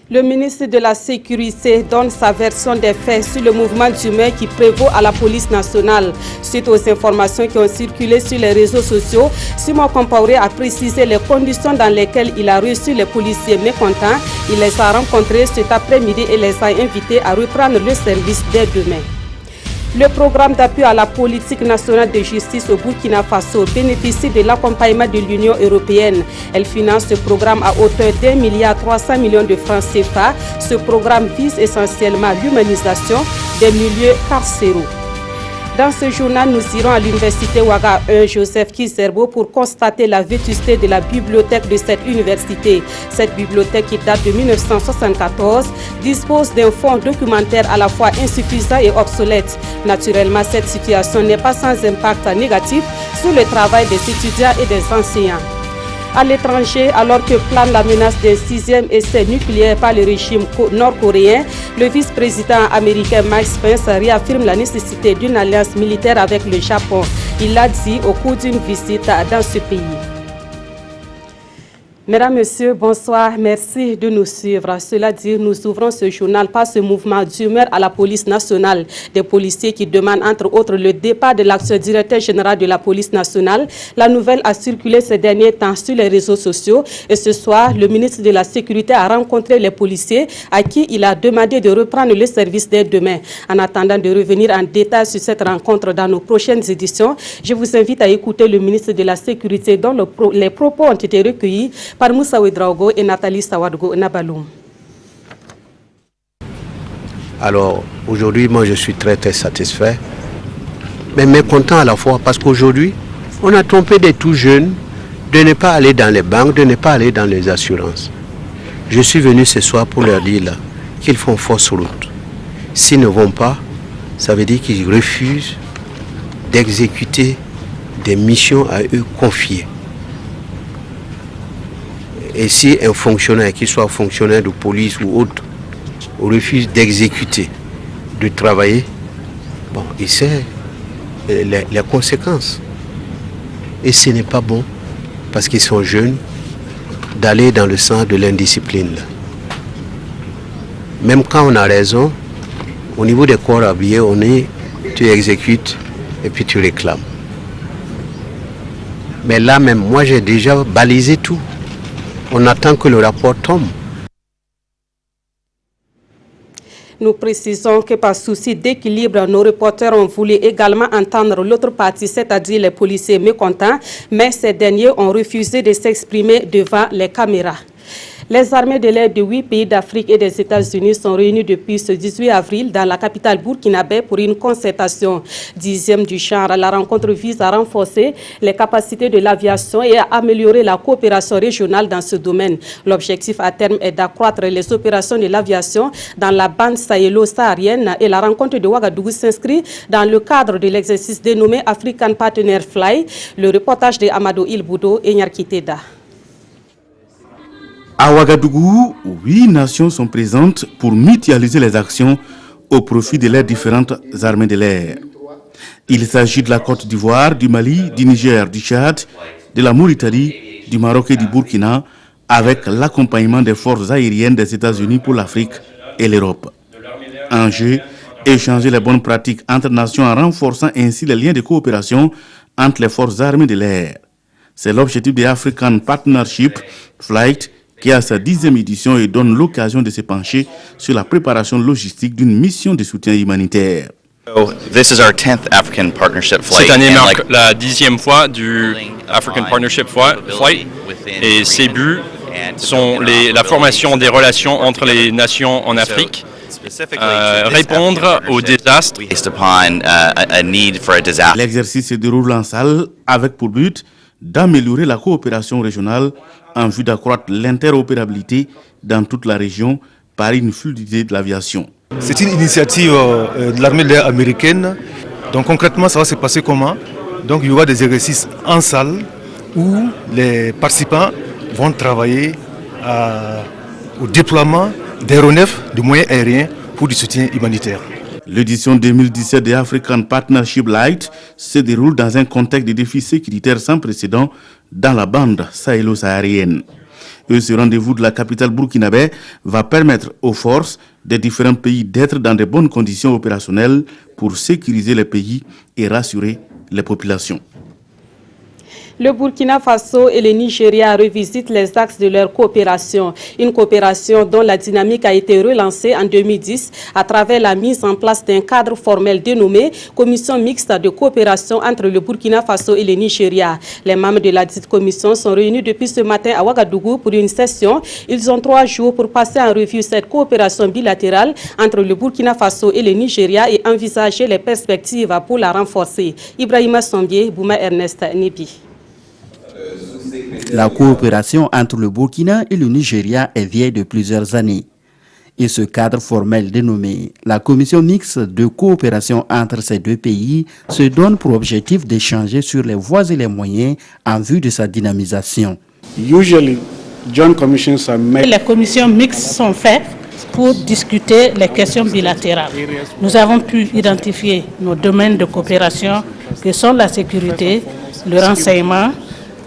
Le ministre de la Sécurité donne sa version des faits sur le mouvement d'humeur qui prévaut à la police nationale. Suite aux informations qui ont circulé sur les réseaux sociaux, Simon Compaoré a précisé les conditions dans lesquelles il a reçu les policiers mécontents. Il les a rencontrés cet après-midi et les a invités à reprendre le service dès demain. Le programme d'appui à la politique nationale de justice au Burkina Faso bénéficie de l'accompagnement de l'Union européenne. Elle finance ce programme à hauteur d'1,3 milliard de francs CFA. Ce programme vise essentiellement l'humanisation des milieux carcéraux. Dans ce journal, nous irons à l'université Ouaga 1 Joseph Kizerbo pour constater la vétusté de la bibliothèque de cette université. Cette bibliothèque qui date de 1974 dispose d'un fonds documentaire à la fois insuffisant et obsolète. Naturellement, cette situation n'est pas sans impact négatif sur le travail des étudiants et des enseignants. À l'étranger, alors que plane la menace d'un 6e essai nucléaire par le régime nord-coréen, le vice-président américain Mike Pence réaffirme la nécessité d'une alliance militaire avec le Japon. Il l'a dit au cours d'une visite dans ce pays. Mesdames, Messieurs, bonsoir. Merci de nous suivre. Cela dit, nous ouvrons ce journal par ce mouvement d'humeur à la police nationale. Des policiers qui demandent entre autres le départ de l'actuel directeur général de la police nationale. La nouvelle a circulé ces derniers temps sur les réseaux sociaux. Et ce soir, le ministre de la Sécurité a rencontré les policiers à qui il a demandé de reprendre le service dès demain. En attendant de revenir en détail sur cette rencontre dans nos prochaines éditions, je vous invite à écouter le ministre de la Sécurité dont les propos ont été recueillis par Moussa Ouedraogo et Nathalie Sawadgo Nabaloum. Alors aujourd'hui, moi je suis très satisfait, mais mécontent à la fois parce qu'aujourd'hui, on a trompé des tout jeunes de ne pas aller dans les banques, de ne pas aller dans les assurances. Je suis venu ce soir pour leur dire là qu'ils font fausse route. S'ils ne vont pas, ça veut dire qu'ils refusent d'exécuter des missions à eux confiées. Et si un fonctionnaire, qu'il soit fonctionnaire de police ou autre, refuse d'exécuter, de travailler, bon, il sait les conséquences. Et ce n'est pas bon, parce qu'ils sont jeunes, d'aller dans le sens de l'indiscipline. Même quand on a raison, au niveau des corps habillés, tu exécutes et puis tu réclames. Mais là même, moi j'ai déjà balisé tout. On attend que le rapport tombe. Nous précisons que par souci d'équilibre, nos reporters ont voulu également entendre l'autre partie, c'est-à-dire les policiers mécontents, mais ces derniers ont refusé de s'exprimer devant les caméras. Les armées de l'air de 8 pays d'Afrique et des États-Unis sont réunies depuis ce 18 avril dans la capitale burkinabé pour une concertation 10e du genre. La rencontre vise à renforcer les capacités de l'aviation et à améliorer la coopération régionale dans ce domaine. L'objectif à terme est d'accroître les opérations de l'aviation dans la bande sahélo-saharienne et la rencontre de Ouagadougou s'inscrit dans le cadre de l'exercice dénommé African Partner Fly. Le reportage de Amadou Ilboudo et Nyarkiteda. À Ouagadougou, 8 nations sont présentes pour mutualiser les actions au profit de leurs différentes armées de l'air. Il s'agit de la Côte d'Ivoire, du Mali, du Niger, du Tchad, de la Mauritanie, du Maroc et du Burkina, avec l'accompagnement des forces aériennes des États-Unis pour l'Afrique et l'Europe. Enjeu, échanger les bonnes pratiques entre nations en renforçant ainsi les liens de coopération entre les forces armées de l'air. C'est l'objectif de African Partnership Flight qui a sa 10e édition et donne l'occasion de se pencher sur la préparation logistique d'une mission de soutien humanitaire. Cette année marque la 10e fois du African Partnership Flight et ses buts sont la formation des relations entre les nations en Afrique, répondre aux désastres. L'exercice se déroule en salle avec pour but d'améliorer la coopération régionale en vue d'accroître l'interopérabilité dans toute la région par une fluidité de l'aviation. C'est une initiative de l'armée de l'air américaine. Donc concrètement, ça va se passer comment? Donc il y aura des exercices en salle où les participants vont travailler au déploiement d'aéronefs, de moyens aériens pour du soutien humanitaire. L'édition 2017 de African Partnership Light se déroule dans un contexte de défis sécuritaires sans précédent dans la bande sahélo-saharienne. Ce rendez-vous de la capitale burkinabé va permettre aux forces des différents pays d'être dans de bonnes conditions opérationnelles pour sécuriser les pays et rassurer les populations. Le Burkina Faso et le Nigeria revisitent les axes de leur coopération. Une coopération dont la dynamique a été relancée en 2010 à travers la mise en place d'un cadre formel dénommé Commission mixte de coopération entre le Burkina Faso et le Nigeria. Les membres de la dite commission sont réunis depuis ce matin à Ouagadougou pour une session. Ils ont 3 jours pour passer en revue cette coopération bilatérale entre le Burkina Faso et le Nigeria et envisager les perspectives pour la renforcer. Ibrahima Sombié, Bouma Ernest Nebi. La coopération entre le Burkina et le Nigeria est vieille de plusieurs années. Et ce cadre formel dénommé la Commission mixte de coopération entre ces deux pays se donne pour objectif d'échanger sur les voies et les moyens en vue de sa dynamisation. Les commissions mixtes sont faites pour discuter les questions bilatérales. Nous avons pu identifier nos domaines de coopération que sont la sécurité, le renseignement,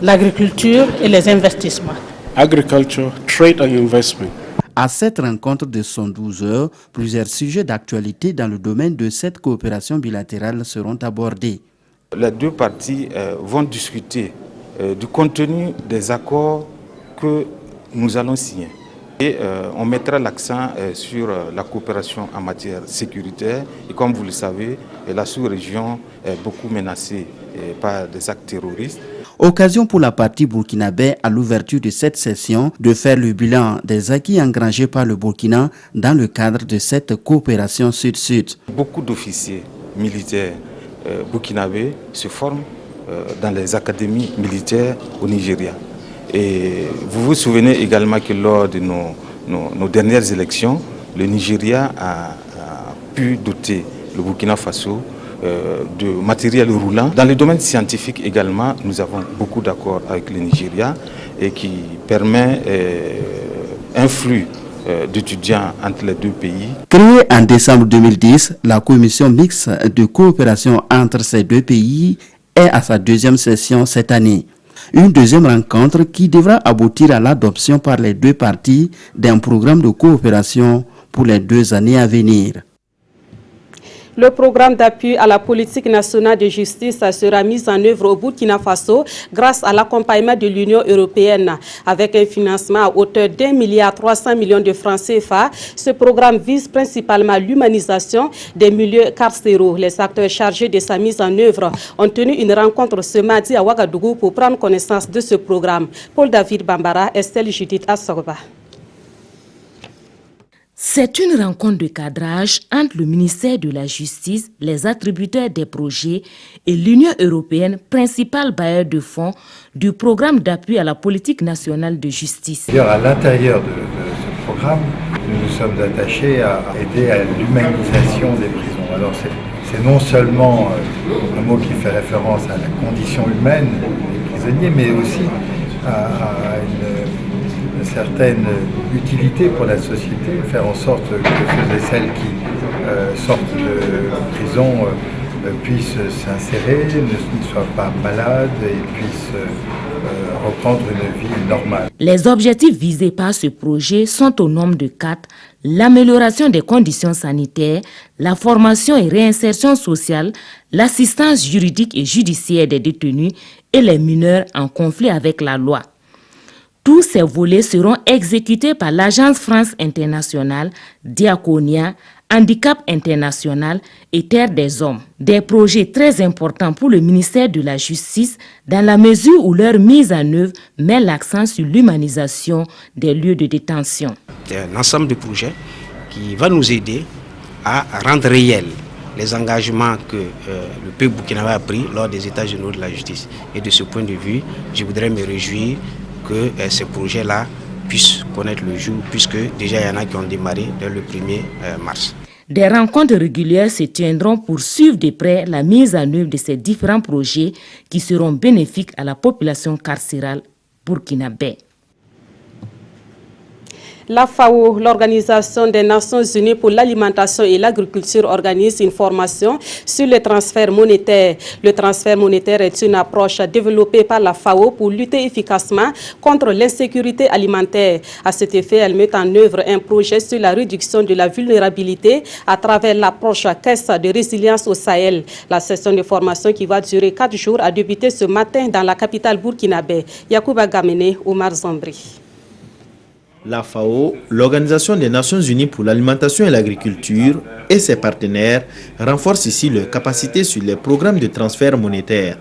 l'agriculture et les investissements. Agriculture, trade and investment. À cette rencontre de 112 heures, plusieurs sujets d'actualité dans le domaine de cette coopération bilatérale seront abordés. Les deux parties vont discuter du contenu des accords que nous allons signer. Et on mettra l'accent sur la coopération en matière sécuritaire. Et comme vous le savez, la sous-région est beaucoup menacée par des actes terroristes. Occasion pour la partie burkinabé à l'ouverture de cette session de faire le bilan des acquis engrangés par le Burkina dans le cadre de cette coopération sud-sud. Beaucoup d'officiers militaires burkinabés se forment dans les académies militaires au Nigeria. Et vous vous souvenez également que lors de nos dernières élections, le Nigeria a pu doter le Burkina Faso de matériel roulant. Dans le domaine scientifique également, nous avons beaucoup d'accords avec le Nigeria et qui permet un flux d'étudiants entre les deux pays. Créée en décembre 2010, la commission mixte de coopération entre ces deux pays est à sa deuxième session cette année. Une deuxième rencontre qui devra aboutir à l'adoption par les deux parties d'un programme de coopération pour les 2 années à venir. Le programme d'appui à la politique nationale de justice sera mis en œuvre au Burkina Faso grâce à l'accompagnement de l'Union européenne. Avec un financement à hauteur d'1,3 milliard de francs CFA, ce programme vise principalement l'humanisation des milieux carcéraux. Les acteurs chargés de sa mise en œuvre ont tenu une rencontre ce mardi à Ouagadougou pour prendre connaissance de ce programme. Paul David Bambara, Estelle Judith Assorba. C'est une rencontre de cadrage entre le ministère de la Justice, les attributeurs des projets et l'Union européenne, principal bailleur de fonds du programme d'appui à la politique nationale de justice. À l'intérieur de ce programme, nous nous sommes attachés à aider à l'humanisation des prisons. Alors c'est non seulement un mot qui fait référence à la condition humaine des prisonniers, mais aussi à une certaine utilité pour la société, faire en sorte que ceux et celles qui sortent de prison puissent s'insérer, ne soient pas malades et puissent reprendre une vie normale. Les objectifs visés par ce projet sont au nombre de 4. L'amélioration des conditions sanitaires, la formation et réinsertion sociale, l'assistance juridique et judiciaire des détenus et les mineurs en conflit avec la loi. Tous ces volets seront exécutés par l'Agence France Internationale, Diaconia, Handicap International et Terre des Hommes. Des projets très importants pour le ministère de la Justice dans la mesure où leur mise en œuvre met l'accent sur l'humanisation des lieux de détention. C'est un ensemble de projets qui va nous aider à rendre réels les engagements que le peuple burkinabé a pris lors des États généraux de la justice. Et de ce point de vue, je voudrais me réjouir que ces projets-là puissent connaître le jour, puisque déjà il y en a qui ont démarré dès le 1er mars. Des rencontres régulières se tiendront pour suivre de près la mise en œuvre de ces différents projets qui seront bénéfiques à la population carcérale burkinabé. La FAO, l'Organisation des Nations Unies pour l'alimentation et l'agriculture, organise une formation sur le transfert monétaire. Le transfert monétaire est une approche développée par la FAO pour lutter efficacement contre l'insécurité alimentaire. À cet effet, elle met en œuvre un projet sur la réduction de la vulnérabilité à travers l'approche Caisse de résilience au Sahel. La session de formation qui va durer 4 jours a débuté ce matin dans la capitale burkinabé. Yacouba Gamene, Omar Zambri. La FAO, l'Organisation des Nations Unies pour l'alimentation et l'agriculture, et ses partenaires renforcent ici leurs capacités sur les programmes de transfert monétaire.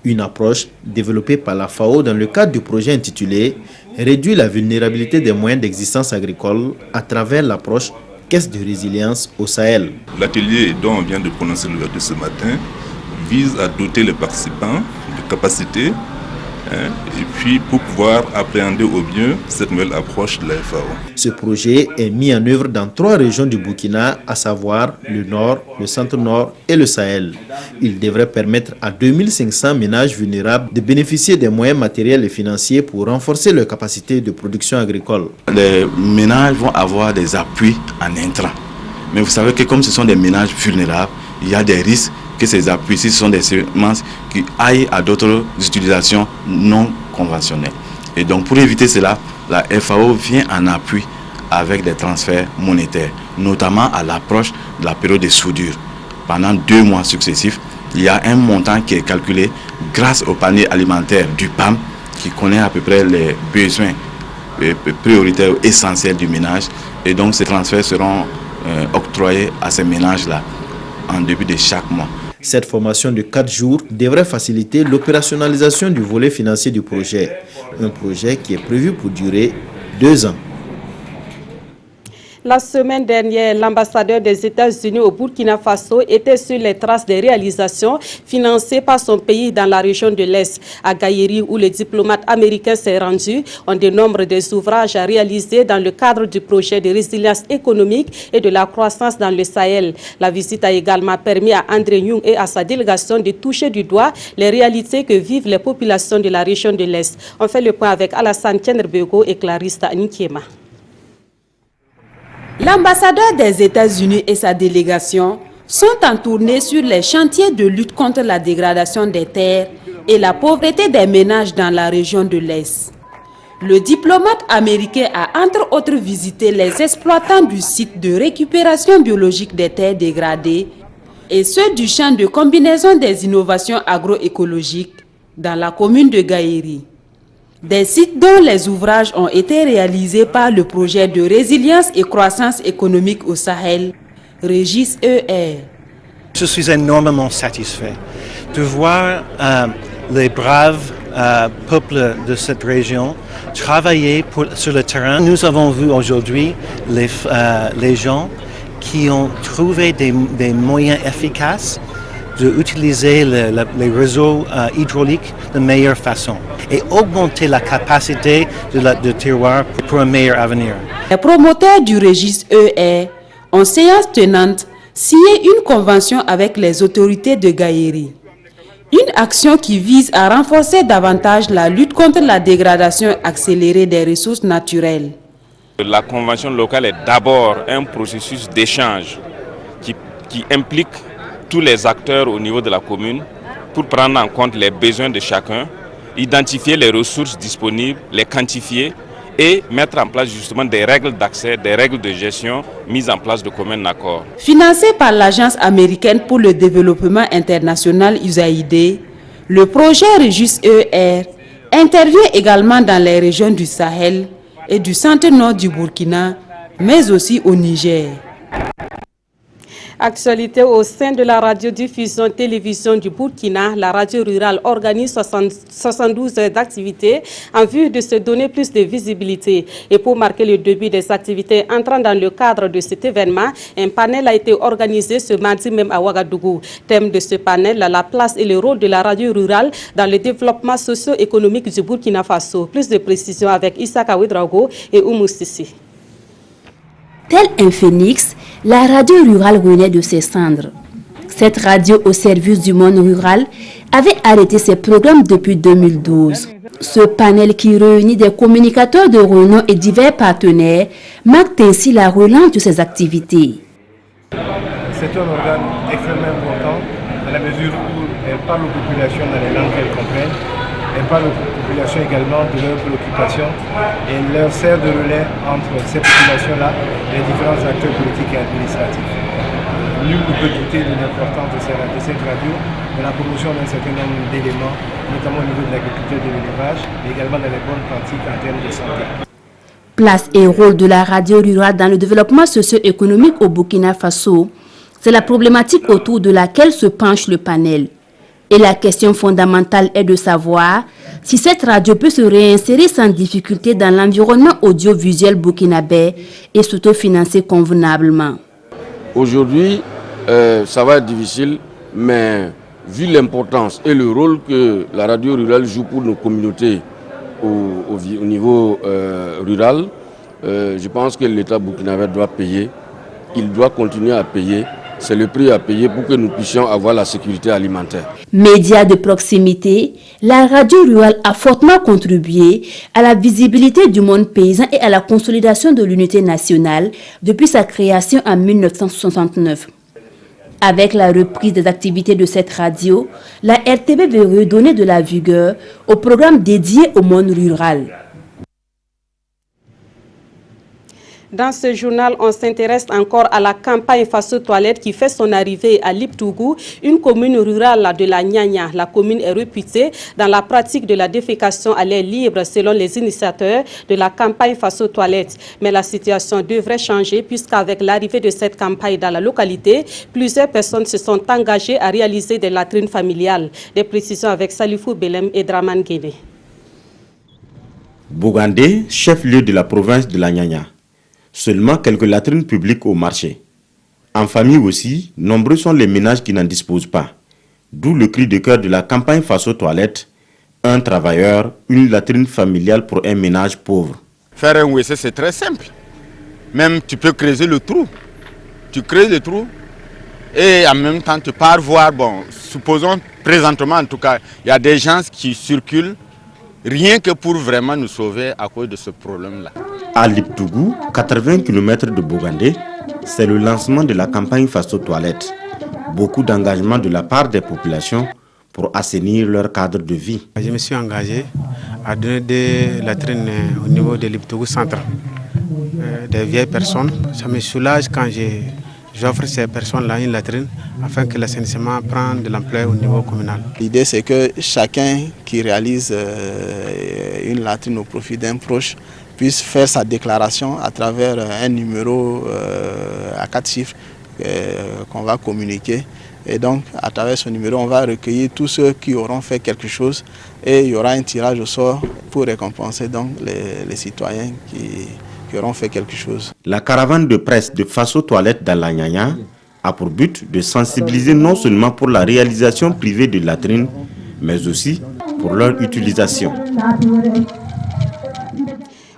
Une approche développée par la FAO dans le cadre du projet intitulé « Réduire la vulnérabilité des moyens d'existence agricole à travers l'approche Caisse de résilience au Sahel ». L'atelier dont on vient de prononcer le verdict ce matin vise à doter les participants de capacités et puis pour pouvoir appréhender au mieux cette nouvelle approche de la FAO. Ce projet est mis en œuvre dans 3 régions du Burkina, à savoir le Nord, le Centre-Nord et le Sahel. Il devrait permettre à 2500 ménages vulnérables de bénéficier des moyens matériels et financiers pour renforcer leurs capacités de production agricole. Les ménages vont avoir des appuis en intrants. Mais vous savez que comme ce sont des ménages vulnérables, il y a des risques que ces appuis, si ce sont des semences qui aillent à d'autres utilisations non conventionnelles. Et donc pour éviter cela, la FAO vient en appui avec des transferts monétaires, notamment à l'approche de la période de soudure. Pendant 2 mois successifs, il y a un montant qui est calculé grâce au panier alimentaire du PAM qui connaît à peu près les besoins prioritaires essentiels du ménage. Et donc ces transferts seront octroyés à ces ménages-là en début de chaque mois. Cette formation de 4 jours devrait faciliter l'opérationnalisation du volet financier du projet. Un projet qui est prévu pour durer 2 ans. La semaine dernière, l'ambassadeur des États-Unis au Burkina Faso était sur les traces des réalisations financées par son pays dans la région de l'Est. À Gaïri, où le diplomate américain s'est rendu, on dénombre des ouvrages réalisés dans le cadre du projet de résilience économique et de la croissance dans le Sahel. La visite a également permis à André Young et à sa délégation de toucher du doigt les réalités que vivent les populations de la région de l'Est. On fait le point avec Alassane Kenderbego et Clarisse Nikiema. L'ambassadeur des États-Unis et sa délégation sont en tournée sur les chantiers de lutte contre la dégradation des terres et la pauvreté des ménages dans la région de l'Est. Le diplomate américain a entre autres visité les exploitants du site de récupération biologique des terres dégradées et ceux du champ de combinaison des innovations agroécologiques dans la commune de Gaïri. Des sites dont les ouvrages ont été réalisés par le projet de résilience et croissance économique au Sahel, Régis ER. Je suis énormément satisfait de voir les braves peuples de cette région travailler sur le terrain. Nous avons vu aujourd'hui les gens qui ont trouvé des moyens efficaces d'utiliser les réseaux hydrauliques de meilleure façon et augmenter la capacité de terroir pour un meilleur avenir. Les promoteurs du Régis ER ont séance tenante signé une convention avec les autorités de Gaïri. Une action qui vise à renforcer davantage la lutte contre la dégradation accélérée des ressources naturelles. La convention locale est d'abord un processus d'échange qui implique tous les acteurs au niveau de la commune pour prendre en compte les besoins de chacun, identifier les ressources disponibles, les quantifier et mettre en place justement des règles d'accès, des règles de gestion mises en place de commun accord. Financé par l'Agence américaine pour le développement international USAID, le projet Régis ER intervient également dans les régions du Sahel et du centre-nord du Burkina, mais aussi au Niger. Actualité au sein de la radiodiffusion télévision du Burkina, la radio rurale organise 72 heures d'activité en vue de se donner plus de visibilité. Et pour marquer le début des activités entrant dans le cadre de cet événement, un panel a été organisé ce mardi même à Ouagadougou. Thème de ce panel, la place et le rôle de la radio rurale dans le développement socio-économique du Burkina Faso. Plus de précisions avec Issaka Ouedraogo et Oumou Sissi. Tel un phénix, la radio rurale renaît de ses cendres. Cette radio au service du monde rural avait arrêté ses programmes depuis 2012. Ce panel qui réunit des communicateurs de renom et divers partenaires marque ainsi la relance de ses activités. C'est un organe extrêmement important à la mesure où elle parle aux populations dans les langues qu'elles comprennent. Elle parle aux populations également de leurs préoccupations et elle leur sert de relais entre ces populations-là et les différents acteurs politiques et administratifs. Nul ne peut douter de l'importance de cette radio, de la promotion d'un certain nombre d'éléments, notamment au niveau de l'agriculture et de l'élevage, mais également dans les bonnes pratiques en termes de santé. Place et rôle de la radio rurale dans le développement socio-économique au Burkina Faso, c'est la problématique autour de laquelle se penche le panel. Et la question fondamentale est de savoir si cette radio peut se réinsérer sans difficulté dans l'environnement audiovisuel burkinabé et s'autofinancer convenablement. Aujourd'hui, ça va être difficile, mais vu l'importance et le rôle que la radio rurale joue pour nos communautés au niveau rural, je pense que l'État burkinabé doit payer. Il doit continuer à payer. C'est le prix à payer pour que nous puissions avoir la sécurité alimentaire. Média de proximité, la radio rurale a fortement contribué à la visibilité du monde paysan et à la consolidation de l'unité nationale depuis sa création en 1969. Avec la reprise des activités de cette radio, la RTB veut redonner de la vigueur au programme dédié au monde rural. Dans ce journal, on s'intéresse encore à la campagne face aux toilettes qui fait son arrivée à Liptougou, une commune rurale de la Nyanya. La commune est réputée dans la pratique de la défécation à l'air libre selon les initiateurs de la campagne face aux toilettes. Mais la situation devrait changer puisqu'avec l'arrivée de cette campagne dans la localité, plusieurs personnes se sont engagées à réaliser des latrines familiales. Des précisions avec Salifou Belem et Draman Guéné. Bogandé, chef-lieu de la province de la Nyanya. Seulement quelques latrines publiques au marché. En famille aussi, nombreux sont les ménages qui n'en disposent pas. D'où le cri de cœur de la campagne face aux toilettes. Un travailleur, une latrine familiale pour un ménage pauvre. Faire un WC, c'est très simple. Même tu peux creuser le trou. Tu creuses le trou et en même temps tu pars voir, bon, supposons présentement en tout cas, il y a des gens qui circulent rien que pour vraiment nous sauver à cause de ce problème-là. À Liptougou, 80 km de Bogandé, c'est le lancement de la campagne face aux toilettes. Beaucoup d'engagement de la part des populations pour assainir leur cadre de vie. Je me suis engagé à donner des latrines au niveau de Liptougou centre. Des vieilles personnes, ça me soulage quand j'offre ces personnes-là une latrine afin que l'assainissement prenne de l'ampleur au niveau communal. L'idée c'est que chacun qui réalise une latrine au profit d'un proche puisse faire sa déclaration à travers un numéro à 4 chiffres qu'on va communiquer. Et donc, à travers ce numéro, on va recueillir tous ceux qui auront fait quelque chose et il y aura un tirage au sort pour récompenser donc les citoyens qui auront fait quelque chose. La caravane de presse de face aux toilettes dans la Nyanya a pour but de sensibiliser non seulement pour la réalisation privée de latrines, mais aussi pour leur utilisation.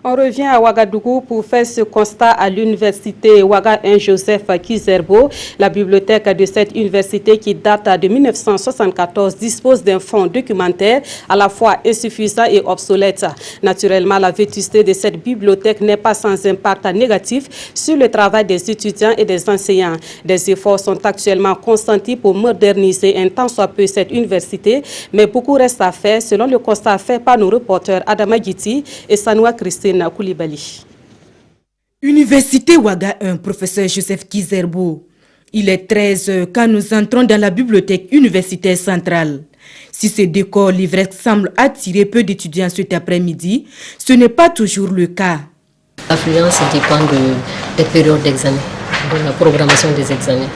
On revient à Ouagadougou pour faire ce constat à l'université Ouaga 1 Joseph Kizerbo. La bibliothèque de cette université qui date de 1974 dispose d'un fonds documentaire à la fois insuffisant et obsolète. Naturellement, la vétusté de cette bibliothèque n'est pas sans impact négatif sur le travail des étudiants et des enseignants. Des efforts sont actuellement consentis pour moderniser un tant soit peu cette université, mais beaucoup reste à faire selon le constat fait par nos reporters Adama Giti et Sanoua Christine Koulibaly. Université Ouaga 1, professeur Joseph Kizerbo. Il est 13h quand nous entrons dans la bibliothèque universitaire centrale. Si ce décor livresque semble attirer peu d'étudiants cet après-midi, ce n'est pas toujours le cas. L'affluence dépend des périodes d'examen, de la programmation des examens.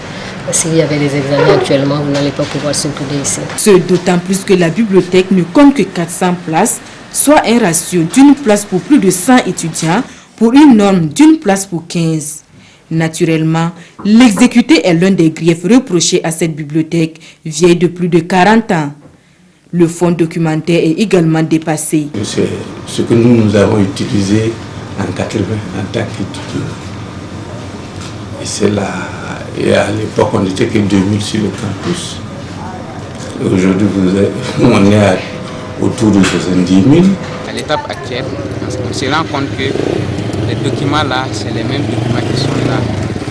S'il y avait des examens actuellement, vous n'allez pas pouvoir circuler ici. Ce d'autant plus que la bibliothèque ne compte que 400 places, soit un ratio d'une place pour plus de 100 étudiants pour une norme d'une place pour 15. Naturellement, l'exécuté est l'un des griefs reprochés à cette bibliothèque vieille de plus de 40 ans. Le fonds documentaire est également dépassé. C'est ce que nous avons utilisé en 80 en tant qu'étudiants. Et c'est Et à l'époque, on n'était que 2000 sur le campus. Aujourd'hui, on est autour de 70 000. À l'étape actuelle, on se rend compte que les documents là, c'est les mêmes documents qui sont là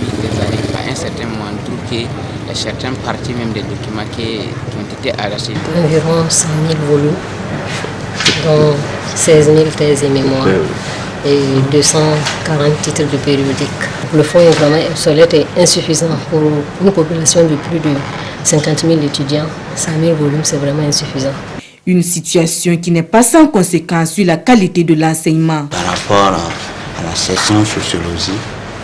depuis des années. À un certain moment, on trouve qu'il y a certaines parties même des documents qui ont été arrachés. Environ 100 000 volumes, dont 16 000 thèses et mémoires et 240 titres de périodiques. Le fonds est vraiment obsolète et insuffisant pour une population de plus de 50 000 étudiants. 100 000 volumes, c'est vraiment insuffisant. Une situation qui n'est pas sans conséquence sur la qualité de l'enseignement. Par rapport à la section sociologie,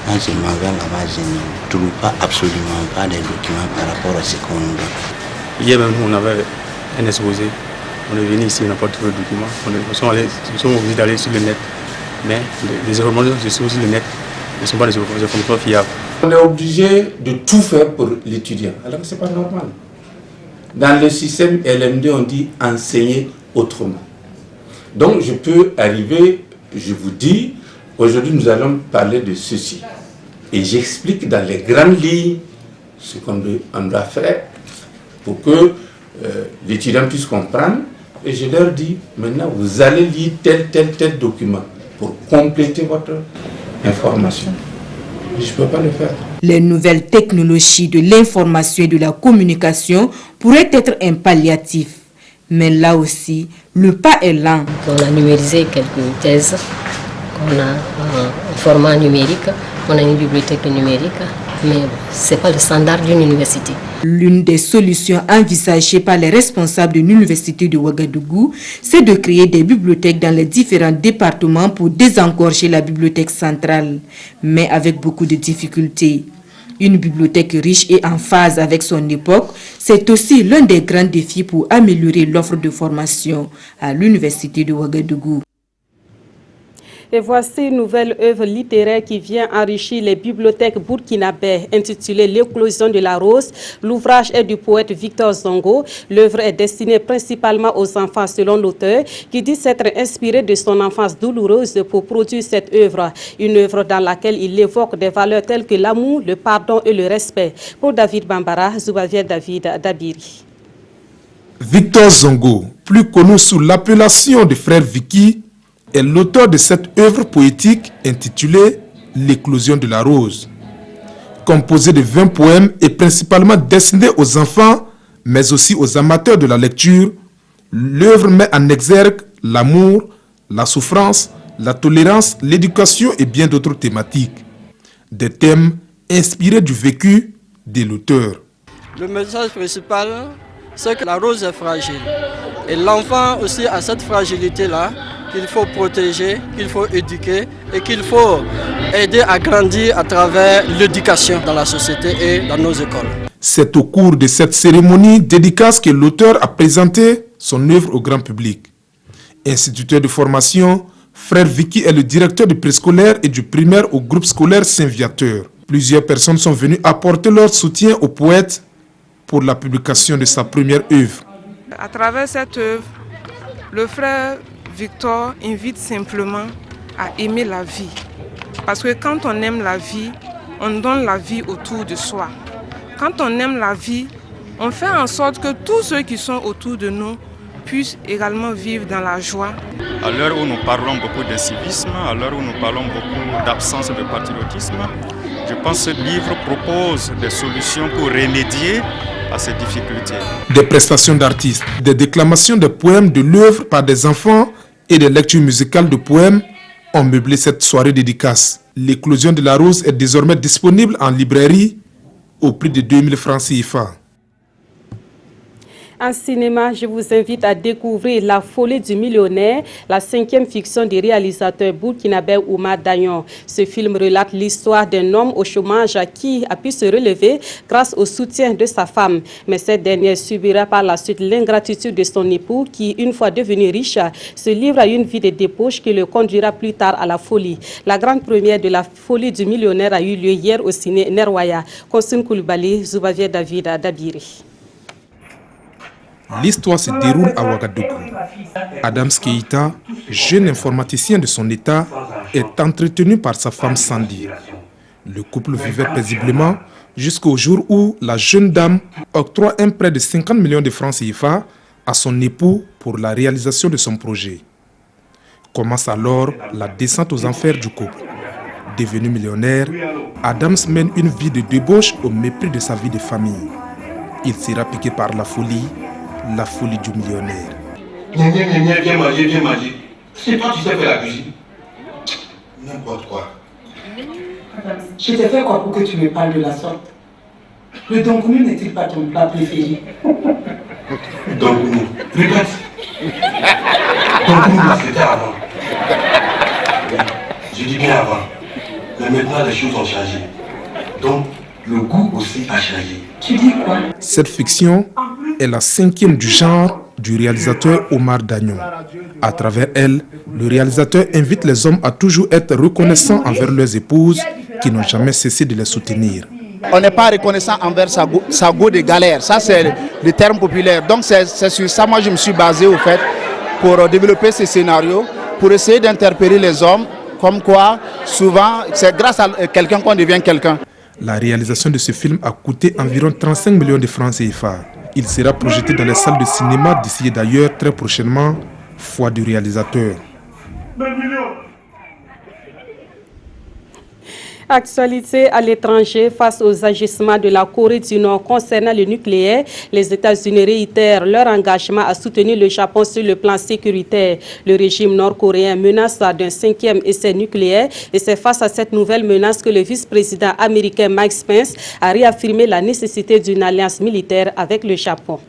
quand je m'en vais là-bas, je ne trouve absolument pas des documents par rapport à ce qu'on nous donne. Hier même, on avait un exposé. On est venu ici, on n'a pas trouvé de documents. Nous sommes obligés d'aller sur le net. Mais les informations sur le net ne sont pas des informations fiables. On est obligé de tout faire pour l'étudiant, alors que ce n'est pas normal. Dans le système LMD, on dit enseigner autrement. Donc je peux arriver, je vous dis, aujourd'hui nous allons parler de ceci. Et j'explique dans les grandes lignes ce qu'on doit faire pour que l'étudiant puisse comprendre. Et je leur dis, maintenant vous allez lire tel document pour compléter votre information. Je ne peux pas le faire. Les nouvelles technologies de l'information et de la communication pourraient être un palliatif. Mais là aussi, le pas est lent. On a numérisé quelques thèses qu'on a en format numérique. On a une bibliothèque numérique, mais ce n'est pas le standard d'une université. L'une des solutions envisagées par les responsables de l'université de Ouagadougou, c'est de créer des bibliothèques dans les différents départements pour désengorger la bibliothèque centrale, mais avec beaucoup de difficultés. Une bibliothèque riche et en phase avec son époque, c'est aussi l'un des grands défis pour améliorer l'offre de formation à l'université de Ouagadougou. Et voici une nouvelle œuvre littéraire qui vient enrichir les bibliothèques burkinabè, intitulée L'éclosion de la rose. L'ouvrage est du poète Victor Zongo. L'œuvre est destinée principalement aux enfants selon l'auteur, qui dit s'être inspiré de son enfance douloureuse pour produire cette œuvre. Une œuvre dans laquelle il évoque des valeurs telles que l'amour, le pardon et le respect. Pour David Bambara, Zoubavier David Dabiri. Victor Zongo, plus connu sous l'appellation de frère Vicky, est l'auteur de cette œuvre poétique intitulée L'éclosion de la rose. Composée de 20 poèmes et principalement destinée aux enfants, mais aussi aux amateurs de la lecture, l'œuvre met en exergue l'amour, la souffrance, la tolérance, l'éducation et bien d'autres thématiques. Des thèmes inspirés du vécu de l'auteur. Le message principal, c'est que la rose est fragile. Et l'enfant aussi a cette fragilité-là, qu'il faut protéger, qu'il faut éduquer et qu'il faut aider à grandir à travers l'éducation dans la société et dans nos écoles. C'est au cours de cette cérémonie dédicace que l'auteur a présenté son œuvre au grand public. Instituteur de formation, frère Vicky est le directeur du préscolaire et du primaire au groupe scolaire Saint-Viateur. Plusieurs personnes sont venues apporter leur soutien au poète pour la publication de sa première œuvre. À travers cette œuvre, le frère Victor invite simplement à aimer la vie. Parce que quand on aime la vie, on donne la vie autour de soi. Quand on aime la vie, on fait en sorte que tous ceux qui sont autour de nous puissent également vivre dans la joie. À l'heure où nous parlons beaucoup d'incivisme, à l'heure où nous parlons beaucoup d'absence de patriotisme, je pense que ce livre propose des solutions pour remédier à ces difficultés. Des prestations d'artistes, des déclamations de poèmes de l'œuvre par des enfants et des lectures musicales de poèmes ont meublé cette soirée dédicace. L'éclosion de la rose est désormais disponible en librairie au prix de 2000 francs CFA. En cinéma, je vous invite à découvrir La folie du millionnaire, la 5e fiction du réalisateur burkinabè Oumar Dayon. Ce film relate l'histoire d'un homme au chômage qui a pu se relever grâce au soutien de sa femme. Mais cette dernière subira par la suite l'ingratitude de son époux qui, une fois devenu riche, se livre à une vie de débauche qui le conduira plus tard à la folie. La grande première de La folie du millionnaire a eu lieu hier au ciné Nerwaya. Konsin Koulibaly, Zoubavier David Dabiri. L'histoire se déroule à Ouagadougou. Adams Keïta, jeune informaticien de son état, est entretenu par sa femme Sandy. Le couple vivait paisiblement jusqu'au jour où la jeune dame octroie un prêt de 50 millions de francs CFA à son époux pour la réalisation de son projet. Commence alors la descente aux enfers du couple. Devenu millionnaire, Adams mène une vie de débauche au mépris de sa vie de famille. Il sera piqué par la folie du millionnaire. Viens manger. C'est toi qui sais faire la cuisine. N'importe quoi. Je t'ai fait quoi pour que tu me parles de la sorte? Le dongoumou n'est-il pas ton plat préféré? Dongoumou, répète. Dongoumou, c'était avant. Je dis bien avant. Mais maintenant, les choses ont changé. Donc, le goût aussi a changé. Tu dis quoi? Cette fiction est la 5e du genre du réalisateur Omar Dagnon. À travers elle, le réalisateur invite les hommes à toujours être reconnaissants envers leurs épouses qui n'ont jamais cessé de les soutenir. On n'est pas reconnaissant envers sa go de galère. Ça, c'est le terme populaire. Donc, c'est sur ça, moi, je me suis basé, au fait, pour développer ces scénarios, pour essayer d'interpeller les hommes, comme quoi, souvent, c'est grâce à quelqu'un qu'on devient quelqu'un. La réalisation de ce film a coûté environ 35 millions de francs CFA. Il sera projeté dans les salles de cinéma d'ici et d'ailleurs très prochainement, foi du réalisateur. Actualité à l'étranger face aux agissements de la Corée du Nord concernant le nucléaire. Les États-Unis réitèrent leur engagement à soutenir le Japon sur le plan sécuritaire. Le régime nord-coréen menace d'un 5e essai nucléaire et c'est face à cette nouvelle menace que le vice-président américain Mike Pence a réaffirmé la nécessité d'une alliance militaire avec le Japon.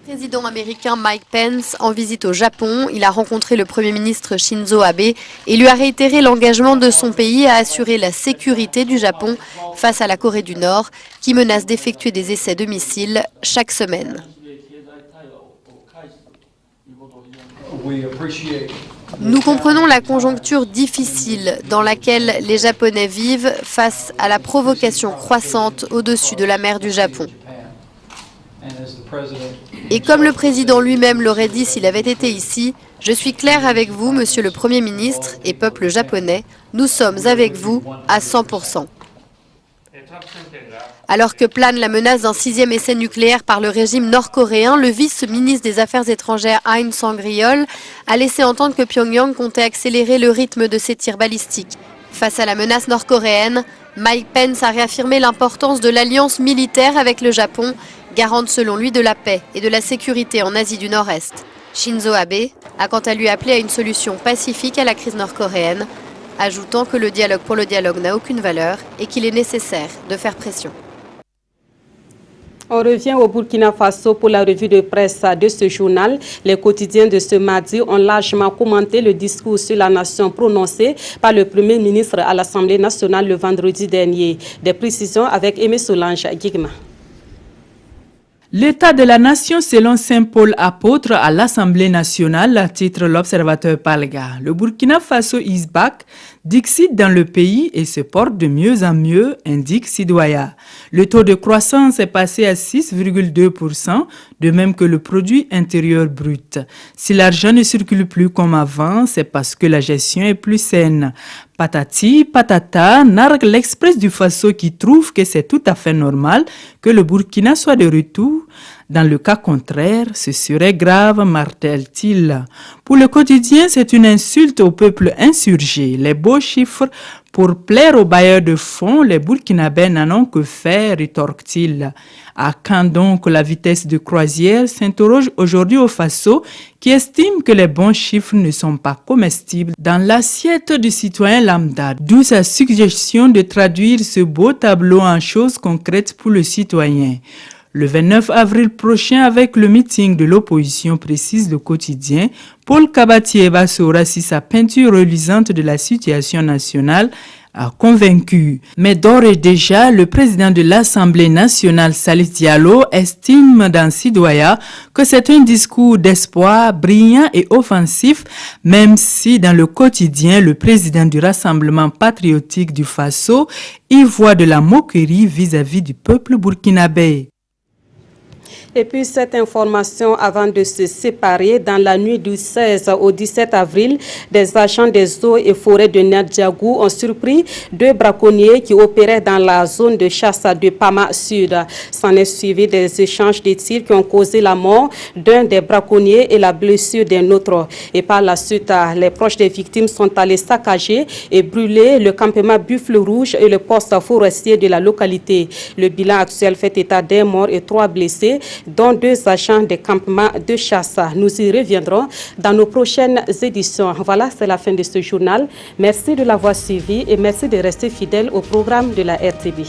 Le président américain Mike Pence en visite au Japon, il a rencontré le Premier ministre Shinzo Abe et lui a réitéré l'engagement de son pays à assurer la sécurité du Japon face à la Corée du Nord qui menace d'effectuer des essais de missiles chaque semaine. Nous comprenons la conjoncture difficile dans laquelle les Japonais vivent face à la provocation croissante au-dessus de la mer du Japon. Et comme le président lui-même l'aurait dit s'il avait été ici, je suis clair avec vous, monsieur le Premier ministre et peuple japonais, nous sommes avec vous à 100%. Alors que plane la menace d'un 6e essai nucléaire par le régime nord-coréen, le vice-ministre des Affaires étrangères Aung San Suu Kyi a laissé entendre que Pyongyang comptait accélérer le rythme de ses tirs balistiques. Face à la menace nord-coréenne, Mike Pence a réaffirmé l'importance de l'alliance militaire avec le Japon, garante selon lui de la paix et de la sécurité en Asie du Nord-Est. Shinzo Abe a quant à lui appelé à une solution pacifique à la crise nord-coréenne, ajoutant que le dialogue pour le dialogue n'a aucune valeur et qu'il est nécessaire de faire pression. On revient au Burkina Faso pour la revue de presse de ce journal. Les quotidiens de ce mardi ont largement commenté le discours sur la nation prononcé par le Premier ministre à l'Assemblée nationale le vendredi dernier. Des précisions avec Aimé Solange Guigma. L'état de la nation selon Saint Paul apôtre à l'Assemblée nationale, titre l'observateur Palga. Le Burkina Faso is back, Dixit dans le pays et se porte de mieux en mieux, indique Sidoya. Le taux de croissance est passé à 6,2%, de même que le produit intérieur brut. Si l'argent ne circule plus comme avant, c'est parce que la gestion est plus saine. Patati, patata, nargue l'Express du Faso qui trouve que c'est tout à fait normal que le Burkina soit de retour. Dans le cas contraire, ce serait grave, martèle-t-il. Pour le quotidien, c'est une insulte au peuple insurgé. Les beaux chiffres pour plaire aux bailleurs de fonds, les Burkinabés n'en ont que faire, rétorque-t-il. À quand donc la vitesse de croisière, s'interroge aujourd'hui au Faso, qui estime que les bons chiffres ne sont pas comestibles dans l'assiette du citoyen lambda. D'où sa suggestion de traduire ce beau tableau en choses concrètes pour le citoyen. Le 29 avril prochain, avec le meeting de l'opposition, précise le quotidien, Paul Kabatieba saura si sa peinture reluisante de la situation nationale a convaincu. Mais d'ores et déjà, le président de l'Assemblée nationale, Salif Diallo, estime dans Sidoya que c'est un discours d'espoir brillant et offensif, même si dans le quotidien, le président du Rassemblement patriotique du Faso y voit de la moquerie vis-à-vis du peuple burkinabé. Et puis cette information avant de se séparer, dans la nuit du 16 au 17 avril, des agents des eaux et forêts de Nadjagou ont surpris 2 braconniers qui opéraient dans la zone de chasse de Pama Sud. S'en est suivi des échanges de tirs qui ont causé la mort d'un des braconniers et la blessure d'un autre. Et par la suite, les proches des victimes sont allés saccager et brûler le campement Buffle Rouge et le poste forestier de la localité. Le bilan actuel fait état d'un mort et 3 blessés, dont 2 agents des campements de chasse. Nous y reviendrons dans nos prochaines éditions. Voilà, c'est la fin de ce journal. Merci de l'avoir suivi et merci de rester fidèle au programme de la RTB.